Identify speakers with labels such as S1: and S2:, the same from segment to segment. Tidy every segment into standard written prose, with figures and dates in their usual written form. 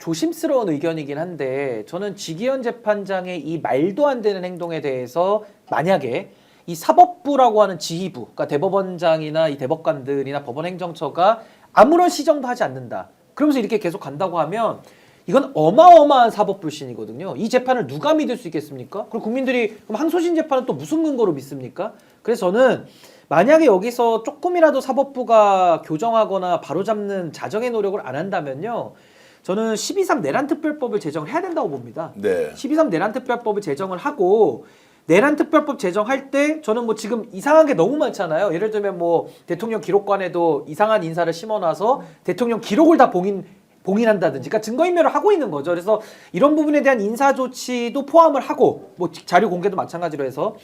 S1: 조심스러운 의견이긴 한데 저는 지기현 재판장의 이 말도 안 되는 행동에 대해서 만약에 이 사법부라고 하는 지휘부, 그러니까 대법원장이나 이 대법관들이나 법원행정처가 아무런 시정도 하지 않는다. 그러면서 이렇게 계속 간다고 하면 이건 어마어마한 사법 불신이거든요. 이 재판을 누가 믿을 수 있겠습니까? 그리고 국민들이 그럼 항소심 재판은 또 무슨 근거로 믿습니까? 그래서 저는 만약에 여기서 조금이라도 사법부가 교정하거나 바로잡는 자정의 노력을 안 한다면요. 저는 12.3 내란특별법을 제정을 해야 된다고 봅니다.
S2: 네.
S1: 12.3 내란특별법을 제정을 하고 내란특별법 제정할 때 저는 뭐 지금 이상한 게 너무 많잖아요. 예를 들면 뭐 대통령 기록관에도 이상한 인사를 심어놔서 대통령 기록을 다 봉인한다든지, 그러니까 증거인멸을 하고 있는 거죠. 그래서 이런 부분에 대한 인사 조치도 포함을 하고, 뭐 자료 공개도 마찬가지로 해서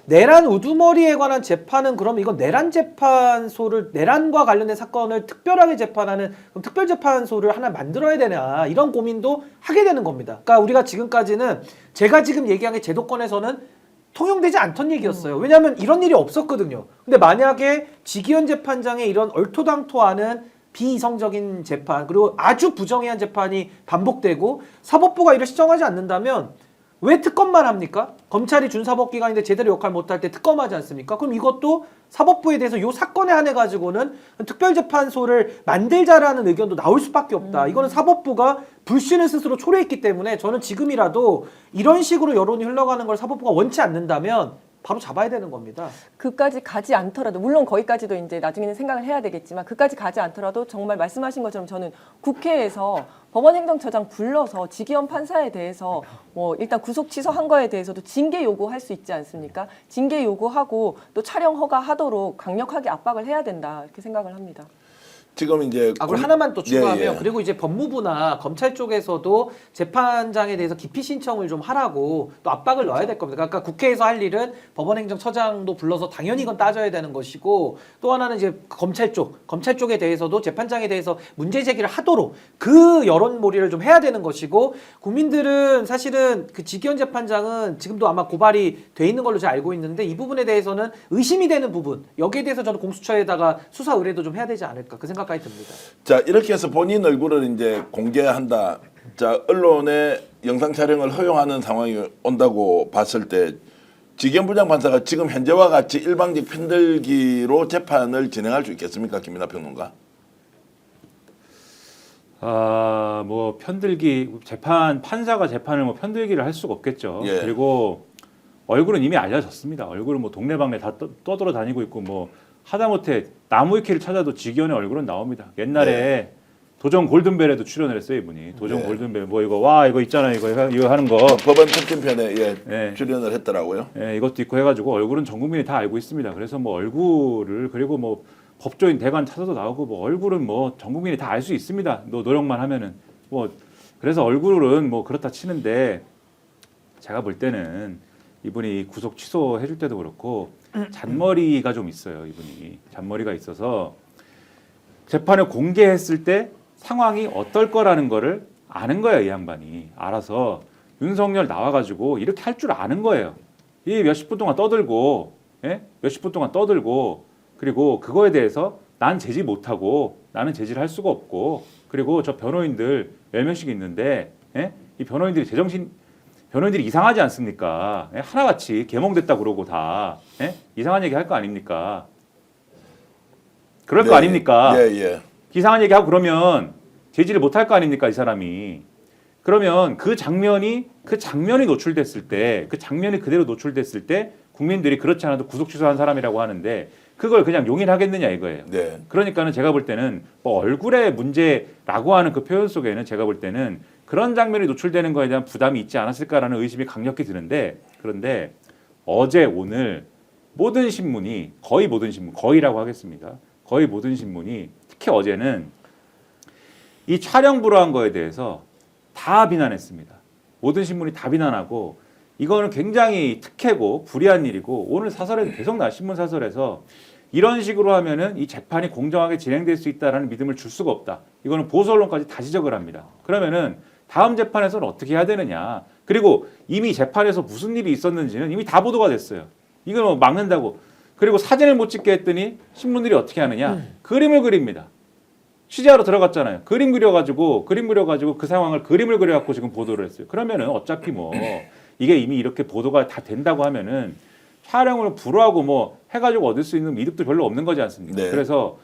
S1: 내란 우두머리에 관한 재판은 그럼 이건 내란 재판소를, 내란과 관련된 사건을 특별하게 재판하는 그럼 특별재판소를 하나 만들어야 되나, 이런 고민도 하게 되는 겁니다. 그러니까 우리가 지금까지는 제가 지금 얘기한 게 제도권에서는 통용되지 않던 얘기였어요. 왜냐하면 이런 일이 없었거든요. 근데 만약에 지기현 재판장의 이런 얼토당토하는 비이성적인 재판, 그리고 아주 부정의한 재판이 반복되고 사법부가 이를 시정하지 않는다면 왜 특검만 합니까? 검찰이 준사법기관인데 제대로 역할 못할 때 특검하지 않습니까? 그럼 이것도 사법부에 대해서 이 사건에 한해 가지고는 특별재판소를 만들자라는 의견도 나올 수밖에 없다. 이거는 사법부가 불신을 스스로 초래했기 때문에 저는 지금이라도 이런 식으로 여론이 흘러가는 걸 사법부가 원치 않는다면 바로 잡아야 되는 겁니다.
S3: 그까지 가지 않더라도, 물론 거기까지도 이제 나중에는 생각을 해야 되겠지만, 그까지 가지 않더라도 정말 말씀하신 것처럼 저는 국회에서 법원행정처장 불러서 지기현 판사에 대해서 뭐 일단 구속 취소한 거에 대해서도 징계 요구할 수 있지 않습니까? 징계 요구하고 또 촬영 허가하도록 강력하게 압박을 해야 된다, 이렇게 생각을 합니다.
S2: 지금 이제
S1: 그리고 하나만 또 추가하면,
S2: 예, 예.
S1: 그리고 이제 법무부나 검찰 쪽에서도 재판장에 대해서 기피 신청을 좀 하라고 또 압박을 넣어야 될 겁니다. 그러니까 국회에서 할 일은 법원행정처장도 불러서 당연히 이건 따져야 되는 것이고, 또 하나는 이제 검찰 쪽에 대해서도 재판장에 대해서 문제 제기를 하도록 그 여론몰이를 좀 해야 되는 것이고, 국민들은 사실은 그 지기현 재판장은 지금도 아마 고발이 돼 있는 걸로 제가 알고 있는데, 이 부분에 대해서는 의심이 되는 부분, 여기에 대해서 저는 공수처에다가 수사 의뢰도 좀 해야 되지 않을까, 그 생각까지 듭니다.
S2: 자, 이렇게 해서 본인 얼굴을 이제 공개한다. 자, 언론에 영상 촬영을 허용하는 상황이 온다고 봤을 때 지기현 부장판사가 지금 현재와 같이 일방적 편들기로 재판을 진행할 수 있겠습니까, 김민하 평론가?
S4: 뭐 편들기, 판사가 재판을 뭐 편들기를 할 수가 없겠죠.
S2: 예.
S4: 그리고 얼굴은 이미 알려졌습니다. 얼굴은 뭐 동네방네 다 떠돌아다니고 있고, 뭐 하다못해 나무위키를 찾아도 지기현의 얼굴은 나옵니다. 옛날에
S2: 네.
S4: 도전 골든벨에도 출연을 했어요, 이분이. 도전
S2: 네.
S4: 골든벨 뭐 이거 있잖아요, 이거 하는 거.
S2: 법원 특집편에
S4: 네.
S2: 출연을 했더라고요.
S4: 예, 이것도 있고 해가지고 얼굴은 전 국민이 다 알고 있습니다. 그래서 뭐 얼굴을, 그리고 뭐 법조인 대관 찾아도 나오고, 뭐 얼굴은 뭐 전 국민이 다 알 수 있습니다. 노력만 하면은. 뭐 그래서 얼굴은 뭐 그렇다 치는데, 제가 볼 때는 이분이 구속 취소해줄 때도 그렇고 잔머리가 좀 있어요. 이분이 잔머리가 있어서 재판을 공개했을 때 상황이 어떨 거라는 거를 아는 거예요. 이 양반이 알아서 윤석열 나와가지고 이렇게 할 줄 아는 거예요. 이 몇십 분 동안 떠들고, 예? 몇십 분 동안 떠들고, 그리고 그거에 대해서 난 제지 못하고, 나는 제지를 할 수가 없고, 그리고 저 변호인들 10명씩 있는데, 예? 이 변호인들이 이상하지 않습니까? 예? 하나같이 개몽됐다 그러고 다, 예? 이상한 얘기 할 거 아닙니까? 그럴
S2: 네.
S4: 거 아닙니까?
S2: 예.
S4: 이상한 얘기하고 그러면 제지를 못할 거 아닙니까, 이 사람이. 그러면 그 장면이 노출됐을 때, 그 장면이 그대로 노출됐을 때 국민들이 그렇지 않아도 구속 취소한 사람이라고 하는데 그걸 그냥 용인하겠느냐 이거예요.
S2: 네.
S4: 그러니까는 제가 볼 때는 뭐 얼굴의 문제라고 하는 그 표현 속에는 제가 볼 때는 그런 장면이 노출되는 거에 대한 부담이 있지 않았을까라는 의심이 강력히 드는데, 그런데 어제 오늘 모든 신문이, 거의 모든 신문, 거의라고 하겠습니다. 거의 모든 신문이, 특히 어제는 이 촬영 불허한 거에 대해서 다 비난했습니다. 모든 신문이 다 비난하고, 이거는 굉장히 특혜고 불리한 일이고, 오늘 사설에도 계속 신문 사설에서 이런 식으로 하면은 이 재판이 공정하게 진행될 수 있다라는 믿음을 줄 수가 없다. 이거는 보수 언론까지 다 지적을 합니다. 그러면은 다음 재판에서는 어떻게 해야 되느냐. 그리고 이미 재판에서 무슨 일이 있었는지는 이미 다 보도가 됐어요. 이걸 뭐 막는다고. 그리고 사진을 못 찍게 했더니 신문들이 어떻게 하느냐. 그림을 그립니다. 취재하러 들어갔잖아요. 그림 그려가지고 그 상황을 그림을 그려갖고 지금 보도를 했어요. 그러면은 어차피 뭐 이게 이미 이렇게 보도가 다 된다고 하면은 촬영을 불허하고 뭐 해가지고 얻을 수 있는 이득도 별로 없는 거지 않습니까?
S2: 네.
S4: 그래서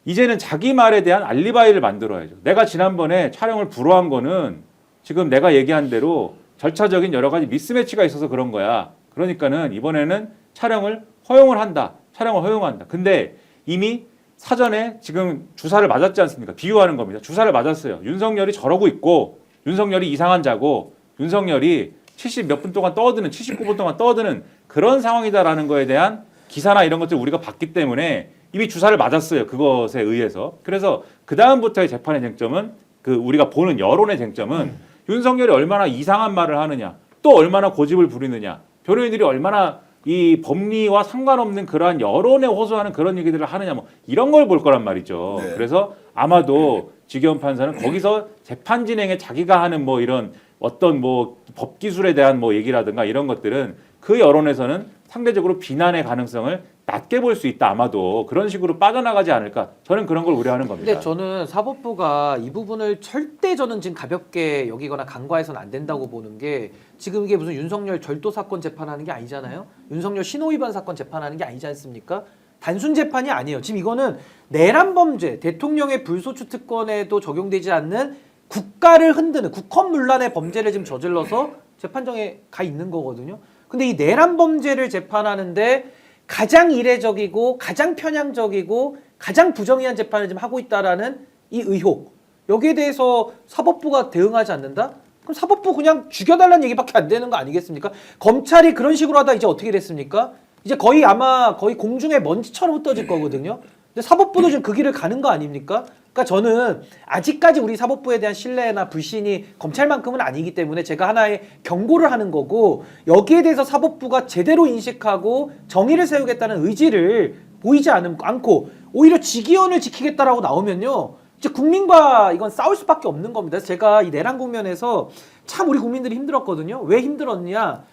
S4: 이제는 자기 말에 대한 알리바이를 만들어야죠. 내가 지난번에 촬영을 불허한 거는 지금 내가 얘기한 대로 절차적인 여러 가지 미스매치가 있어서 그런 거야. 그러니까는 이번에는 촬영을 허용을 한다. 촬영을 허용한다. 근데 이미 사전에 지금 주사를 맞았지 않습니까? 비유하는 겁니다. 주사를 맞았어요. 윤석열이 저러고 있고 윤석열이 이상한 자고 윤석열이 70 몇 분 동안 떠드는 79분 동안 떠드는 그런 상황이다라는 거에 대한 기사나 이런 것들 우리가 봤기 때문에 이미 주사를 맞았어요. 그것에 의해서. 그래서 그 다음부터의 재판의 쟁점은 그 우리가 보는 여론의 쟁점은 윤석열이 얼마나 이상한 말을 하느냐, 또 얼마나 고집을 부리느냐, 변호인들이 얼마나 이 법리와 상관없는 그러한 여론에 호소하는 그런 얘기들을 하느냐, 뭐 이런 걸 볼 거란 말이죠.
S2: 네.
S4: 그래서 아마도 지기현 판사는 거기서 재판 진행에 자기가 하는 뭐 이런 어떤 뭐 법 기술에 대한 뭐 얘기라든가 이런 것들은 그 여론에서는 상대적으로 비난의 가능성을 낮게 볼 수 있다. 아마도 그런 식으로 빠져나가지 않을까. 저는 그런 걸 우려하는 겁니다.
S1: 근데 저는 사법부가 이 부분을 절대 저는 지금 가볍게 여기거나 간과해서는 안 된다고 보는 게 지금 이게 무슨 윤석열 절도 사건 재판하는 게 아니잖아요. 윤석열 신호위반 사건 재판하는 게 아니지 않습니까? 단순 재판이 아니에요. 지금 이거는 내란 범죄, 대통령의 불소추 특권에도 적용되지 않는 국가를 흔드는 국헌문란의 범죄를 지금 저질러서 재판정에 가 있는 거거든요. 근데 이 내란 범죄를 재판하는데 가장 이례적이고 가장 편향적이고 가장 부정의한 재판을 지금 하고 있다라는 이 의혹. 여기에 대해서 사법부가 대응하지 않는다? 그럼 사법부 그냥 죽여달라는 얘기밖에 안 되는 거 아니겠습니까? 검찰이 그런 식으로 하다 이제 어떻게 됐습니까? 이제 거의 아마 거의 공중에 먼지처럼 흩어질 거거든요. 근데 사법부도 지금 그 길을 가는 거 아닙니까? 그러니까 저는 아직까지 우리 사법부에 대한 신뢰나 불신이 검찰만큼은 아니기 때문에 제가 하나의 경고를 하는 거고 여기에 대해서 사법부가 제대로 인식하고 정의를 세우겠다는 의지를 보이지 않고 오히려 직위원을 지키겠다라고 나오면요. 이제 국민과 이건 싸울 수밖에 없는 겁니다. 그래서 제가 이 내란 국면에서 참 우리 국민들이 힘들었거든요. 왜 힘들었냐?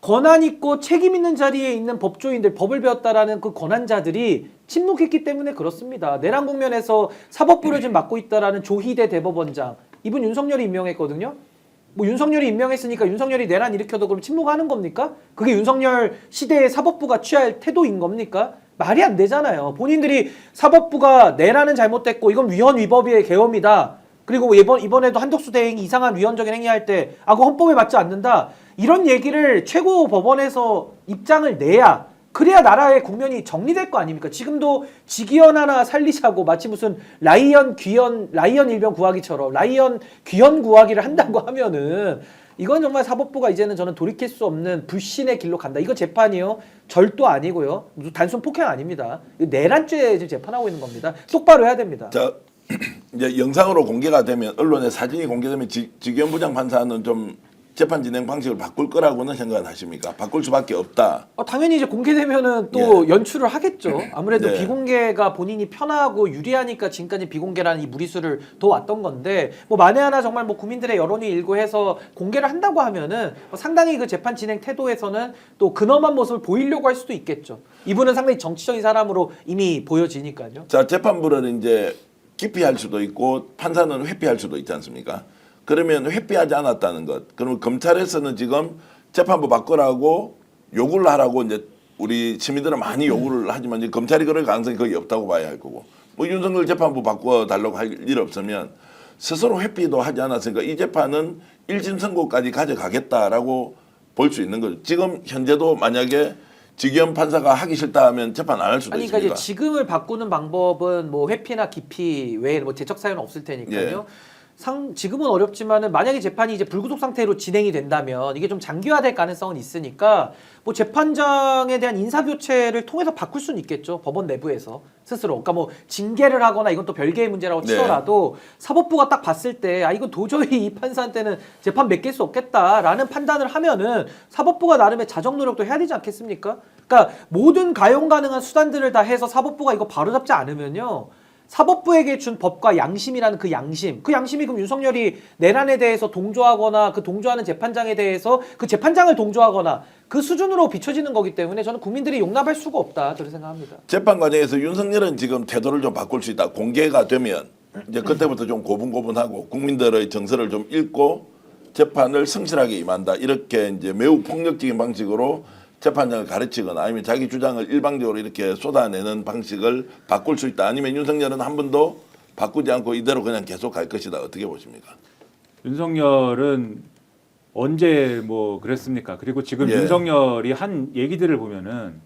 S1: 권한 있고 책임 있는 자리에 있는 법조인들, 법을 배웠다라는 그 권한자들이 침묵했기 때문에 그렇습니다. 내란 국면에서 사법부를 지금 맡고 있다라는 조희대 대법원장, 이분 윤석열이 임명했거든요. 뭐 윤석열이 임명했으니까 윤석열이 내란 일으켜도 그럼 침묵하는 겁니까? 그게 윤석열 시대의 사법부가 취할 태도인 겁니까? 말이 안 되잖아요. 본인들이 사법부가 내란은 잘못됐고 이건 위헌 위법의 계엄이다. 그리고 이번에도 한덕수 대행이 이상한 위헌적인 행위할 때 그거 헌법에 맞지 않는다. 이런 얘기를 최고 법원에서 입장을 내야 그래야 나라의 국면이 정리될 거 아닙니까? 지금도 직위원 하나 살리자고 마치 무슨 라이언 일병 구하기처럼 라이언 귀현 구하기를 한다고 하면은 이건 정말 사법부가 이제는 저는 돌이킬 수 없는 불신의 길로 간다. 이거 재판이요. 절도 아니고요. 단순 폭행 아닙니다. 내란죄 지금 재판하고 있는 겁니다. 똑바로 해야 됩니다.
S2: 자, 이제 영상으로 공개가 되면 언론에 사진이 공개되면 직위원 부장 판사는 좀 재판 진행 방식을 바꿀 거라고는 생각을 하십니까? 바꿀 수밖에 없다.
S1: 당연히 이제 공개되면은 또 연출을 하겠죠. 아무래도
S2: 네.
S1: 비공개가 본인이 편하고 유리하니까 지금까지 비공개라는 이 무리수를 더 왔던 건데 뭐 만에 하나 정말 뭐 국민들의 여론이 일고 해서 공개를 한다고 하면은 상당히 그 재판 진행 태도에서는 또 근엄한 모습을 보이려고 할 수도 있겠죠. 이분은 상당히 정치적인 사람으로 이미 보여지니까요.
S2: 자, 재판부를 이제 기피할 수도 있고 판사는 회피할 수도 있지 않습니까? 그러면 회피하지 않았다는 것. 그러면 검찰에서는 지금 재판부 바꾸라고 요구를 하라고 이제 우리 시민들은 많이 요구를 하지만 이제 검찰이 그럴 가능성이 거의 없다고 봐야 할 거고. 뭐 윤석열 재판부 바꿔달라고 할 일 없으면 스스로 회피도 하지 않았으니까 이 재판은 1심 선고까지 가져가겠다라고 볼 수 있는 거죠. 지금 현재도 만약에 직위원 판사가 하기 싫다 하면 재판 안 할 수도
S1: 그러니까
S2: 있습니다.
S1: 이제 지금을 바꾸는 방법은 뭐 회피나 기피 외에 뭐 대척 사유는 없을 테니까요. 지금은 어렵지만은 만약에 재판이 이제 불구속 상태로 진행이 된다면 이게 좀 장기화될 가능성은 있으니까 뭐 재판장에 대한 인사 교체를 통해서 바꿀 수는 있겠죠. 법원 내부에서 스스로. 그러니까 뭐 징계를 하거나 이건 또 별개의 문제라고 치더라도 사법부가 딱 봤을 때 이건 도저히 이 판사한테는 재판 맡길 수 없겠다라는 판단을 하면은 사법부가 나름의 자정 노력도 해야 되지 않겠습니까? 그러니까 모든 가용 가능한 수단들을 다 해서 사법부가 이거 바로잡지 않으면요. 사법부에게 준 법과 양심이라는 그 양심이 그럼 윤석열이 내란에 대해서 동조하거나 그 동조하는 재판장에 대해서 그 재판장을 동조하거나 그 수준으로 비춰지는 거기 때문에 저는 국민들이 용납할 수가 없다 저는 생각합니다.
S2: 재판 과정에서 윤석열은 지금 태도를 좀 바꿀 수 있다. 공개가 되면 이제 그때부터 좀 고분고분하고 국민들의 정서를 좀 읽고 재판을 성실하게 임한다. 이렇게 이제 매우 폭력적인 방식으로 재판장을 가르치거나 아니면 자기 주장을 일방적으로 이렇게 쏟아내는 방식을 바꿀 수 있다. 아니면 윤석열은 한 번도 바꾸지 않고 이대로 그냥 계속 갈 것이다. 어떻게 보십니까?
S4: 윤석열은 언제 뭐 그랬습니까? 그리고 지금
S2: 예.
S4: 윤석열이 한 얘기들을 보면은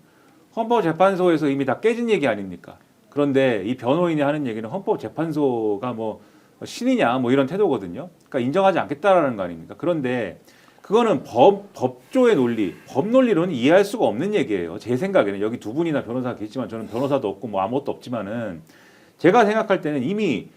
S4: 헌법재판소에서 이미 다 깨진 얘기 아닙니까? 그런데 이 변호인이 하는 얘기는 헌법재판소가 뭐 신이냐 뭐 이런 태도거든요. 그러니까 인정하지 않겠다라는 거 아닙니까? 그런데 그거는 법조의 논리, 법 논리로는 이해할 수가 없는 얘기예요. 제 생각에는 여기 두 분이나 변호사가 계시지만 저는 변호사도 없고 뭐 아무것도 없지만은 제가 생각할 때는 이미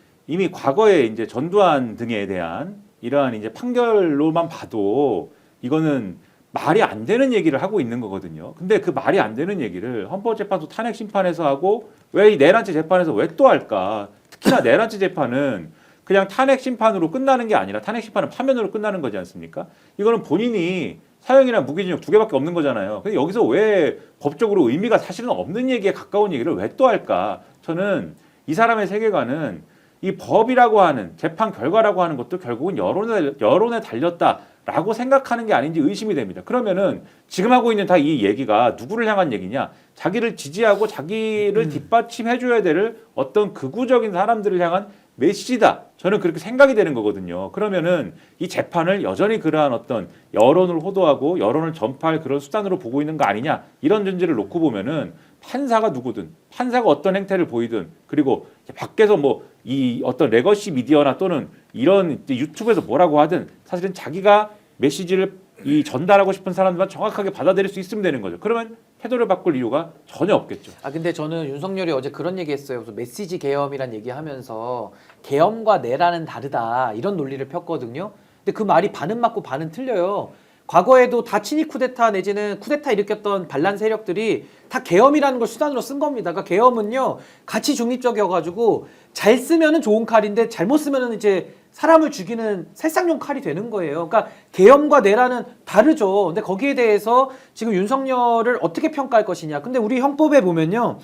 S4: 과거에 이제 전두환 등에 대한 이러한 이제 판결로만 봐도 이거는 말이 안 되는 얘기를 하고 있는 거거든요. 근데 그 말이 안 되는 얘기를 헌법재판소 탄핵 심판에서 하고 왜 이 내란죄 재판에서 왜 또 할까? 특히나 내란죄 재판은 그냥 탄핵 심판으로 끝나는 게 아니라 탄핵 심판은 파면으로 끝나는 거지 않습니까? 이거는 본인이 사형이나 무기징역 2개밖에 없는 거잖아요. 근데 여기서 왜 법적으로 의미가 사실은 없는 얘기에 가까운 얘기를 왜 또 할까? 저는 이 사람의 세계관은 이 법이라고 하는 재판 결과라고 하는 것도 결국은 여론에 달렸다라고 생각하는 게 아닌지 의심이 됩니다. 그러면은 지금 하고 있는 다 이 얘기가 누구를 향한 얘기냐? 자기를 지지하고 자기를 뒷받침해줘야 될 어떤 극우적인 사람들을 향한 메시지다. 저는 그렇게 생각이 되는 거거든요. 그러면은 이 재판을 여전히 그러한 어떤 여론을 호도하고 여론을 전파할 그런 수단으로 보고 있는 거 아니냐? 이런 전제를 놓고 보면은 판사가 누구든 판사가 어떤 행태를 보이든 그리고 밖에서 뭐 이 어떤 레거시 미디어나 또는 이런 유튜브에서 뭐라고 하든 사실은 자기가 메시지를 이 전달하고 싶은 사람들만 정확하게 받아들일 수 있으면 되는 거죠. 그러면 태도를 바꿀 이유가 전혀 없겠죠.
S1: 아 근데 저는 윤석열이 어제 그런 얘기했어요. 그래서 메시지 계엄이란 얘기하면서 계엄과 내란은 다르다 이런 논리를 폈거든요. 근데 그 말이 반은 맞고 반은 틀려요. 과거에도 다 친위 쿠데타 내지는 쿠데타 일으켰던 반란 세력들이 다 계엄이라는 걸 수단으로 쓴 겁니다. 그러니까 계엄은요 가치 중립적이어가지고 잘 쓰면은 좋은 칼인데 잘못 쓰면은 이제 사람을 죽이는 살상용 칼이 되는 거예요. 그러니까 계엄과 내란은 다르죠. 근데 거기에 대해서 지금 윤석열을 어떻게 평가할 것이냐. 근데 우리 형법에 보면요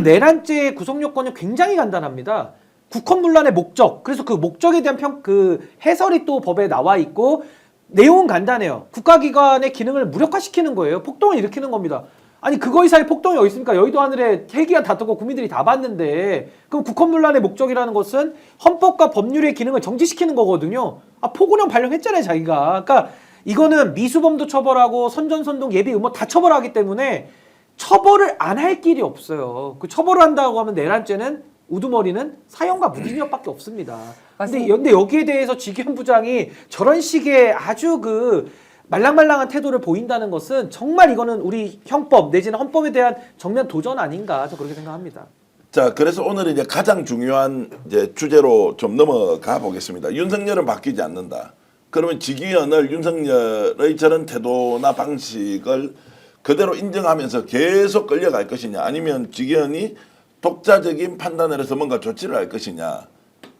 S1: 내란죄의 구성 요건이 굉장히 간단합니다. 국헌문란의 목적. 그래서 그 목적에 대한 그 해설이 또 법에 나와 있고. 내용은 간단해요. 국가기관의 기능을 무력화시키는 거예요. 폭동을 일으키는 겁니다. 아니 그거 이상의 폭동이 어디 있습니까? 여의도 하늘에 헬기가 다 뜨고 국민들이 다 봤는데 그럼 국헌문란의 목적이라는 것은 헌법과 법률의 기능을 정지시키는 거거든요. 아 포고령 발령했잖아요 자기가. 그러니까 이거는 미수범도 처벌하고 선전선동 예비 음모 다 처벌하기 때문에 처벌을 안 할 길이 없어요. 그 처벌을 한다고 하면 내란죄는 우두머리는 사형과 무기징역밖에 없습니다. 근데 여기에 대해서 지기현 부장이 저런 식의 아주 그 말랑말랑한 태도를 보인다는 것은 정말 이거는 우리 형법 내지는 헌법에 대한 정면 도전 아닌가 저 그렇게 생각합니다.
S2: 자, 그래서 오늘 이제 가장 중요한 이제 주제로 좀 넘어가 보겠습니다. 윤석열은 바뀌지 않는다. 그러면 지기현을 윤석열의 저런 태도나 방식을 그대로 인정하면서 계속 끌려갈 것이냐, 아니면 지기현이 독자적인 판단을 해서 뭔가 조치를 할 것이냐.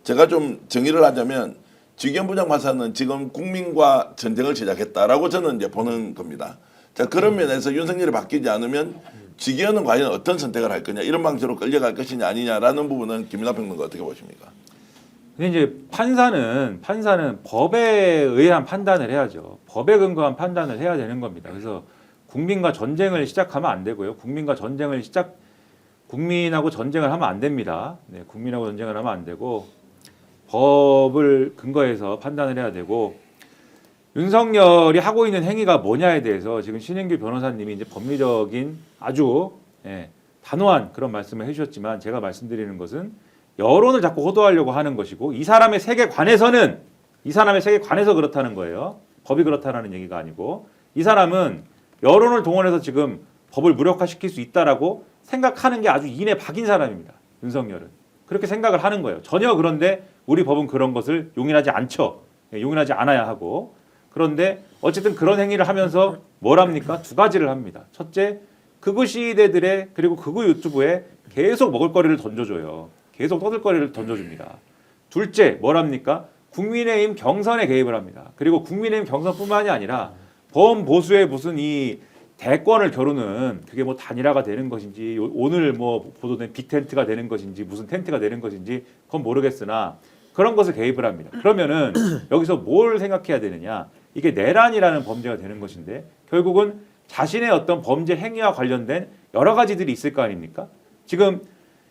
S2: 제가 좀 정의를 하자면 지기현 부장판사는 지금 국민과 전쟁을 시작했다라고 저는 이제 보는 겁니다. 자, 그런 면에서 윤석열이 바뀌지 않으면 지기현은 과연 어떤 선택을 할 거냐, 이런 방식으로 끌려갈 것이냐 아니냐라는 부분은 김민하 평론가 어떻게 보십니까?
S4: 근데 이제 판사는 법에 의한 판단을 해야죠. 법에 근거한 판단을 해야 되는 겁니다. 그래서 국민과 전쟁을 시작하면 안 되고요. 국민하고 전쟁을 하면 안 됩니다. 네, 국민하고 전쟁을 하면 안 되고 법을 근거해서 판단을 해야 되고, 윤석열이 하고 있는 행위가 뭐냐에 대해서 지금 신인규 변호사님이 이제 법리적인 아주 단호한 그런 말씀을 해주셨지만, 제가 말씀드리는 것은 여론을 자꾸 호도하려고 하는 것이고, 이 사람의 세계관에서 그렇다는 거예요. 법이 그렇다는 얘기가 아니고, 이 사람은 여론을 동원해서 지금 법을 무력화시킬 수 있다라고 생각하는 게 아주 인에 박인 사람입니다. 윤석열은 그렇게 생각을 하는 거예요. 전혀. 그런데 우리 법은 그런 것을 용인하지 않죠. 용인하지 않아야 하고. 그런데 어쨌든 그런 행위를 하면서 뭘 합니까? 두 가지를 합니다. 첫째, 극우 시대들의 그리고 극우 유튜브에 계속 먹을거리를 던져줘요. 계속 떠들거리를 던져줍니다. 둘째, 뭘 합니까? 국민의힘 경선에 개입을 합니다. 그리고 국민의힘 경선뿐만이 아니라 범보수의 무슨 이 대권을 겨루는 그게 뭐 단일화가 되는 것인지 오늘 뭐 보도된 빅텐트가 되는 것인지 무슨 텐트가 되는 것인지 그건 모르겠으나 그런 것을 개입을 합니다. 그러면은 여기서 뭘 생각해야 되느냐? 이게 내란이라는 범죄가 되는 것인데 결국은 자신의 어떤 범죄 행위와 관련된 여러 가지들이 있을 거 아닙니까? 지금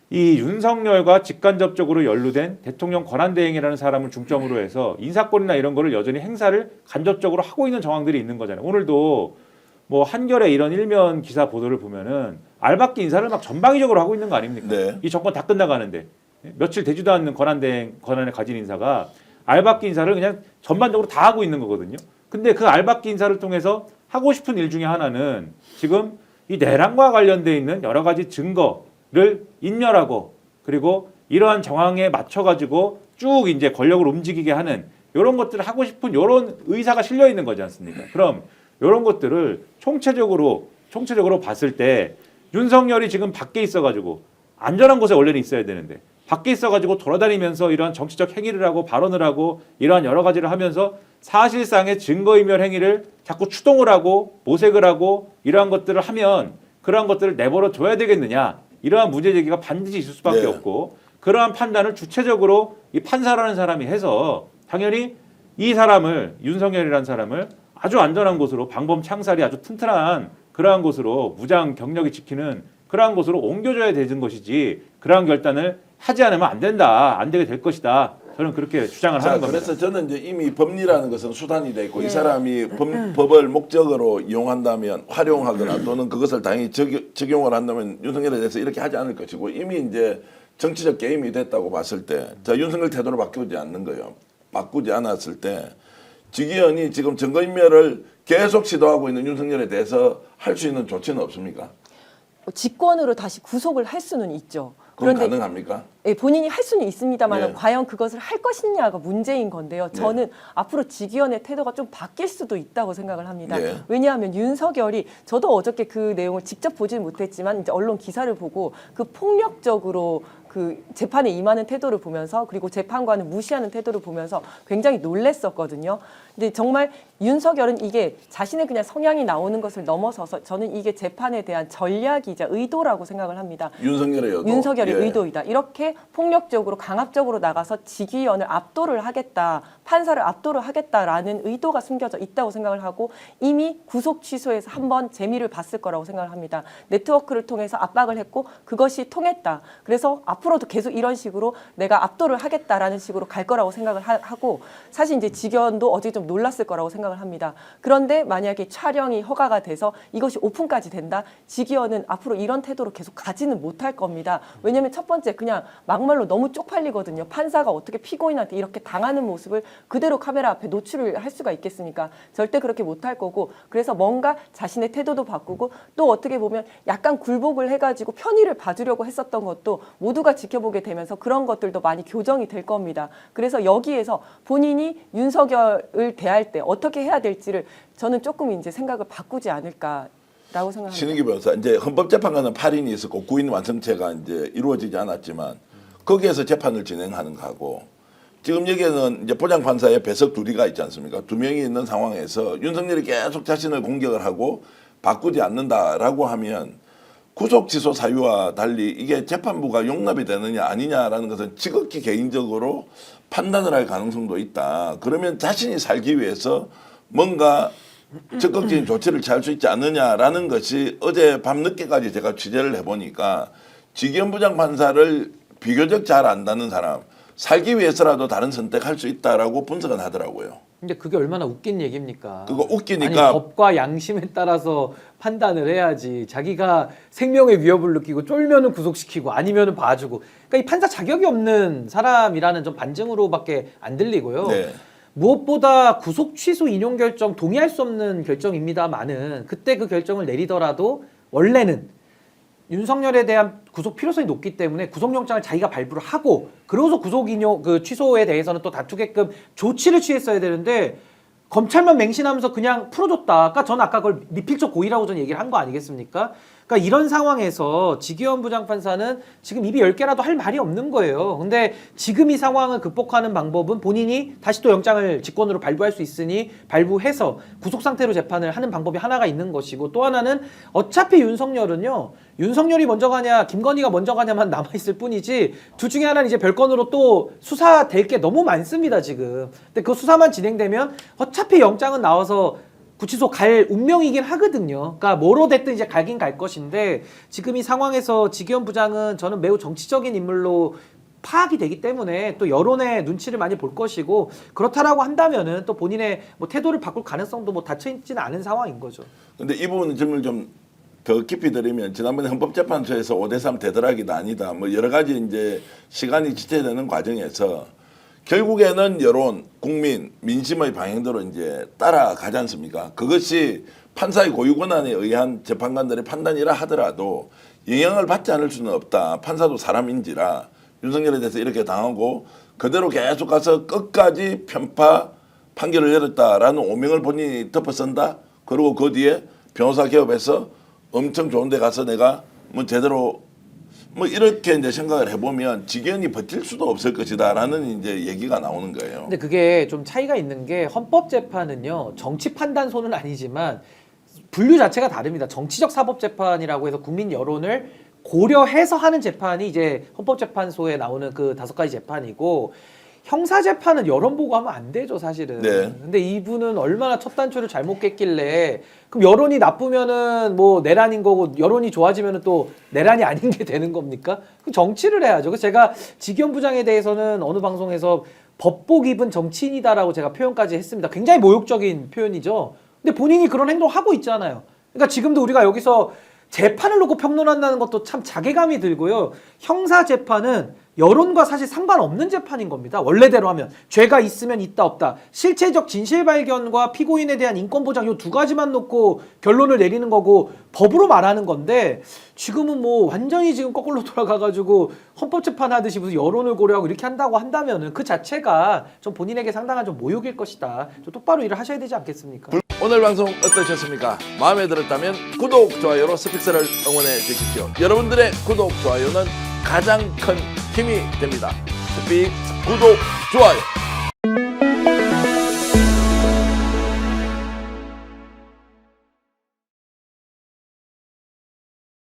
S4: 이 윤석열과 직간접적으로 연루된 대통령 권한대행이라는 사람을 중점으로 해서 인사권이나 이런 거를 여전히 행사를 간접적으로 하고 있는 정황들이 있는 거잖아요. 오늘도 뭐 한겨레 이런 일면 기사 보도를 보면은 알박기 인사를 막 전방위적으로 하고 있는 거 아닙니까?
S2: 네.
S4: 이 정권 다 끝나가는데 며칠 되지도 않는 권한대행 권한을 가진 인사가 알박기 인사를 그냥 전반적으로 다 하고 있는 거거든요. 근데 그 알박기 인사를 통해서 하고 싶은 일 중에 하나는 지금 이 내란과 관련돼 있는 여러 가지 증거를 인멸하고 그리고 이러한 정황에 맞춰 가지고 쭉 이제 권력을 움직이게 하는 이런 것들을 하고 싶은 이런 의사가 실려 있는 거지 않습니까? 그럼 이런 것들을 총체적으로 봤을 때 윤석열이 지금 밖에 있어가지고 안전한 곳에 원래는 있어야 되는데 밖에 있어가지고 돌아다니면서 이러한 정치적 행위를 하고 발언을 하고 이러한 여러 가지를 하면서 사실상의 증거인멸 행위를 자꾸 추동을 하고 모색을 하고 이러한 것들을 하면 그러한 것들을 내버려 둬야 되겠느냐 이러한 문제 제기가 반드시 있을 수밖에
S2: 네.
S4: 없고 그러한 판단을 주체적으로 이 판사라는 사람이 해서 당연히 이 사람을 윤석열이라는 사람을 아주 안전한 곳으로 방범 창살이 아주 튼튼한 그러한 곳으로 무장 경력이 지키는 그러한 곳으로 옮겨줘야 되는 것이지 그러한 결단을 하지 않으면 안 된다 안 되게 될 것이다 저는 그렇게 주장을
S2: 자,
S4: 하는 겁니다.
S2: 그래서 저는 이제 이미 법리라는 것은 수단이 돼 있고
S3: 네.
S2: 이 사람이 법을 목적으로 이용한다면 활용하거나 또는 그것을 당연히 적용을 한다면 윤석열에 대해서 이렇게 하지 않을 것이고 이미 이제 정치적 게임이 됐다고 봤을 때 자, 윤석열 태도를 바꾸지 않는 거예요. 바꾸지 않았을 때 직위원이 지금 증거인멸을 계속 시도하고 있는 윤석열에 대해서 할 수 있는 조치는 없습니까?
S3: 직권으로 다시 구속을 할 수는 있죠.
S2: 그건
S3: 그런데
S2: 가능합니까?
S3: 예, 본인이 할 수는 있습니다만
S2: 네.
S3: 과연 그것을 할 것이냐가 문제인 건데요. 저는 앞으로 직위원의 태도가 좀 바뀔 수도 있다고 생각을 합니다.
S2: 네.
S3: 왜냐하면 윤석열이 저도 어저께 그 내용을 직접 보지는 못했지만 이제 언론 기사를 보고 그 폭력적으로 그 재판에 임하는 태도를 보면서 그리고 재판관을 무시하는 태도를 보면서 굉장히 놀랬었거든요. 근데 정말 윤석열은 이게 자신의 그냥 성향이 나오는 것을 넘어서서 저는 이게 재판에 대한 전략이자 의도라고 생각을 합니다. 윤석열의
S2: 예.
S3: 의도이다. 이렇게 폭력적으로 강압적으로 나가서 직위원을 압도를 하겠다. 판사를 압도를 하겠다라는 의도가 숨겨져 있다고 생각을 하고 이미 구속 취소에서 한번 재미를 봤을 거라고 생각을 합니다. 네트워크를 통해서 압박을 했고 그것이 통했다. 그래서 앞으로도 계속 이런 식으로 내가 압도를 하겠다라는 식으로 갈 거라고 생각을 하고 사실 이제 직위원도 어제 좀 놀랐을 거라고 생각을 합니다. 그런데 만약에 촬영이 허가가 돼서 이것이 오픈까지 된다. 직위원은 앞으로 이런 태도로 계속 가지는 못할 겁니다. 왜냐하면 첫 번째 그냥 막말로 너무 쪽팔리거든요. 판사가 어떻게 피고인한테 이렇게 당하는 모습을 그대로 카메라 앞에 노출을 할 수가 있겠습니까? 절대 그렇게 못할 거고 그래서 뭔가 자신의 태도도 바꾸고 또 어떻게 보면 약간 굴복을 해가지고 편의를 봐주려고 했었던 것도 모두가 지켜보게 되면서 그런 것들도 많이 교정이 될 겁니다. 그래서 여기에서 본인이 윤석열을 대할 때 어떻게 해야 될지를 저는 조금 이제 생각을 바꾸지 않을까. 라고 생각합니다.
S2: 신은기 변호사 이제 헌법재판관은 8인이 있었고 9인 완성체가 이제 이루어지지 않았지만 거기에서 재판을 진행하는 거고 지금 여기에는 이제 보장판사의 배석 둘이가 있지 않습니까? 2명이 있는 상황에서 윤석열이 계속 자신을 공격을 하고 바꾸지 않는다라고 하면 구속 취소 사유와 달리 이게 재판부가 용납이 되느냐 아니냐라는 것은 지극히 개인적으로 판단을 할 가능성도 있다. 그러면 자신이 살기 위해서 뭔가 적극적인 조치를 취할 수 있지 않느냐라는 것이 어제 밤늦게까지 제가 취재를 해보니까 직위원 부장판사를 비교적 잘 안다는 사람 살기 위해서라도 다른 선택할 수 있다라고 분석은 하더라고요.
S1: 근데 그게 얼마나 웃긴 얘기입니까?
S2: 그거 웃기니까
S1: 아니, 법과 양심에 따라서 판단을 해야지. 자기가 생명의 위협을 느끼고 쫄면은 구속시키고 아니면은 봐주고. 그러니까 이 판사 자격이 없는 사람이라는 좀 반증으로밖에 안 들리고요.
S2: 네.
S1: 무엇보다 구속 취소 인용 결정 동의할 수 없는 결정입니다만은 그때 그 결정을 내리더라도 원래는 윤석열에 대한 구속 필요성이 높기 때문에 구속영장을 자기가 발부를 하고 그러고서 구속 인용 그 취소에 대해서는 또 다투게끔 조치를 취했어야 되는데 검찰만 맹신하면서 그냥 풀어줬다. 아까 전 아까 그걸 미필적 고의라고 전 얘기를 한 거 아니겠습니까? 그러니까 이런 상황에서 지기현 부장판사는 지금 입이 10개라도 할 말이 없는 거예요. 근데 지금 이 상황을 극복하는 방법은 본인이 다시 또 영장을 직권으로 발부할 수 있으니 발부해서 구속 상태로 재판을 하는 방법이 하나가 있는 것이고, 또 하나는 어차피 윤석열은요, 윤석열이 먼저 가냐 김건희가 먼저 가냐만 남아있을 뿐이지 둘 중에 하나는 이제 별건으로 또 수사될 게 너무 많습니다 지금. 근데 그 수사만 진행되면 어차피 영장은 나와서 구치소 갈 운명이긴 하거든요. 그러니까 뭐로 됐든 이제 가긴 갈 것인데, 지금 이 상황에서 지기현 부장은 저는 매우 정치적인 인물로 파악이 되기 때문에 또 여론의 눈치를 많이 볼 것이고, 그렇다라고 한다면은 또 본인의 뭐 태도를 바꿀 가능성도 뭐 닫혀 있지는 않은 상황인 거죠.
S2: 근데 이 부분 질문을 좀 더 깊이 드리면, 지난번에 헌법재판소에서 5대3 대들하기도 아니다, 뭐 여러 가지 이제 시간이 지체되는 과정에서 결국에는 여론, 국민, 민심의 방향대로 이제 따라가지 않습니까? 그것이 판사의 고유 권한에 의한 재판관들의 판단이라 하더라도 영향을 받지 않을 수는 없다. 판사도 사람인지라 윤석열에 대해서 이렇게 당하고 그대로 계속 가서 끝까지 편파 판결을 내렸다라는 오명을 본인이 덮어쓴다. 그리고 그 뒤에 변호사 개업해서 엄청 좋은 데 가서 내가 뭐 제대로 뭐 이렇게 이제 생각을 해보면 지기현이 버틸 수도 없을 것이다라는 이제 얘기가 나오는 거예요.
S1: 근데 그게 좀 차이가 있는 게, 헌법재판은요 정치 판단소는 아니지만 분류 자체가 다릅니다. 정치적 사법재판이라고 해서 국민 여론을 고려해서 하는 재판이 이제 헌법재판소에 나오는 그 5가지 재판이고, 형사재판은 여론 보고 하면 안 되죠 사실은.
S2: 네.
S1: 근데 이분은 얼마나 첫 단추를 잘못 깼길래, 그럼 여론이 나쁘면은 뭐 내란인 거고 여론이 좋아지면은 또 내란이 아닌 게 되는 겁니까? 그 정치를 해야죠. 그래서 제가 지기현 부장에 대해서는 어느 방송에서 법복 입은 정치인이다라고 제가 표현까지 했습니다. 굉장히 모욕적인 표현이죠. 근데 본인이 그런 행동을 하고 있잖아요. 그러니까 지금도 우리가 여기서 재판을 놓고 평론한다는 것도 참 자괴감이 들고요. 형사 재판은 여론과 사실 상관없는 재판인 겁니다. 원래대로 하면 죄가 있으면 있다 없다, 실체적 진실 발견과 피고인에 대한 인권 보장, 이 2가지만 놓고 결론을 내리는 거고 법으로 말하는 건데, 지금은 뭐 완전히 지금 거꾸로 돌아가가지고 헌법재판 하듯이 무슨 여론을 고려하고 이렇게 한다고 한다면은 그 자체가 좀 본인에게 상당한 좀 모욕일 것이다. 좀 똑바로 일을 하셔야 되지 않겠습니까?
S2: 오늘 방송 어떠셨습니까? 마음에 들었다면 구독, 좋아요로 스픽스를 응원해 주십시오. 여러분들의 구독, 좋아요는 가장 큰 힘이 됩니다. 스픽 구독, 좋아요.